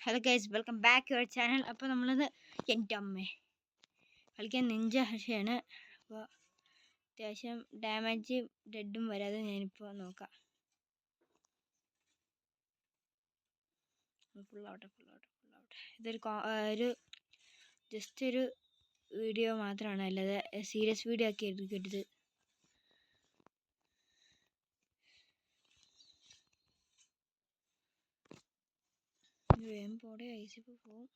Hello guys, welcome back to our channel. അപ്പോൾ നമ്മളിന്ന് എൻ്റെ അമ്മേ കളിക്കാൻ നിഞ്ച ഹർഷയാണ്. അപ്പോൾ അത്യാവശ്യം ഡാമേജ് ഡെഡും വരാതെ ഞാനിപ്പോൾ നോക്കാം. ഫുള്ളാവട്ടെ. ഇതൊരു ജസ്റ്റ് ഒരു വീഡിയോ മാത്രമാണ്, അല്ലാതെ സീരിയസ് വീഡിയോ ആക്കി എടുക്കരുത്. വേഗം പോടെ, ഐസിപ്പോൾ പോവും.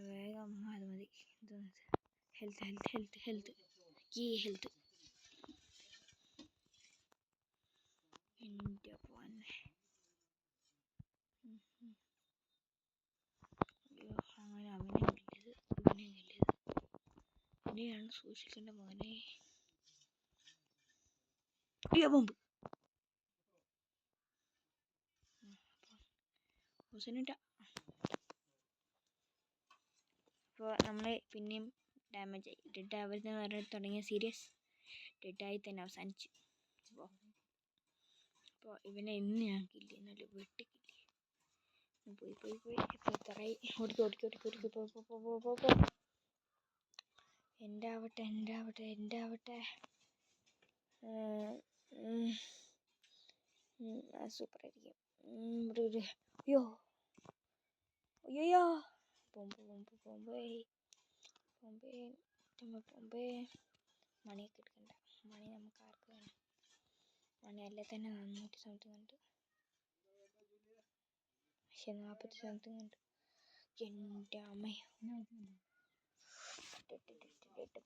വേഗം അത് മതി. ഹെൽത്ത് എൻ്റെ പോന്നെ. അങ്ങനെ അവനെ കിട്ടിയത്, ഇവനെ കിട്ടിയത്. എന്നെയാണ് സൂക്ഷിക്കേണ്ട മോനെ. ബോംബ് അപ്പോൾ നമ്മൾ പിന്നെയും ഡാമേജ് ആയി. ഡെഡ് ആവരുതെന്ന് പറഞ്ഞിട്ട് തുടങ്ങിയ സീരിയസ് ഡെഡായി തന്നെ അവസാനിച്ചു. അപ്പോൾ ഇവനെ ഇന്ന് ഞാൻ കില്ലേ, നല്ല വെട്ടിക്കില്ലേ. പോയി ഇപ്പോൾ ഇത്രയായി. ഓടിക്കോ. എൻ്റെ ആവട്ടെ. സൂപ്പറായിരിക്കും. അയ്യോ ബോംബേ മണിയൊക്കെ എടുക്കണ്ട. മണി നമുക്ക് ആർക്ക് വേണം? മണി അല്ലേ തന്നെ 400 സംതിങ് ഉണ്ട്. പക്ഷെ 40 സംതിങ് ഉണ്ട്. എൻ്റെ അമ്മ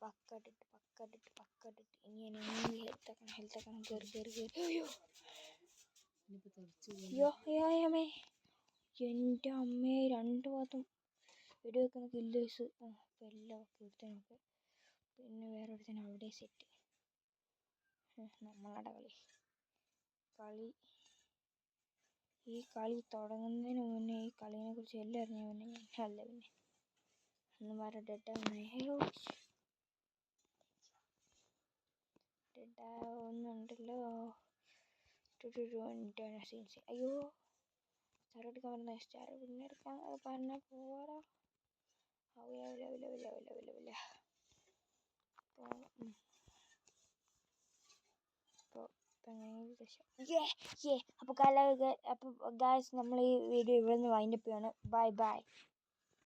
പക്കട്ടിട്ട് ഇനി ഹെൽത്ത് ആക്കണം. കയറി. അയ്യോ എൻ്റെ അമ്മയെ 2 ഭാഗത്തും വെടിവെക്കുന്ന കില്ലേഴ്സ്. അപ്പോൾ എല്ലാം ഒക്കെ നമുക്ക്. പിന്നെ വേറെ ഒരു തന്നെ അവിടെ സെറ്റ്. നമ്മളുടെ ഈ കളി തുടങ്ങുന്നതിന് മുന്നേ ഈ കളീനെ കുറിച്ച് എല്ലാം അറിഞ്ഞ പിന്നെ പിന്നെ ഒന്ന് വേറെ ഡെഡാവുന്നുണ്ടല്ലോ. അയ്യോ സ്റ്റാർ പിന്നെ എടുക്കാൻ പറഞ്ഞ പോവാടാ. ആവില്ല. അപ്പോൾ ഗായ്സ്, നമ്മൾ ഈ വീഡിയോ ഇവിടെ നിന്ന് വൈൻഡപ്പ് ചെയ്യാണ്. ബൈ.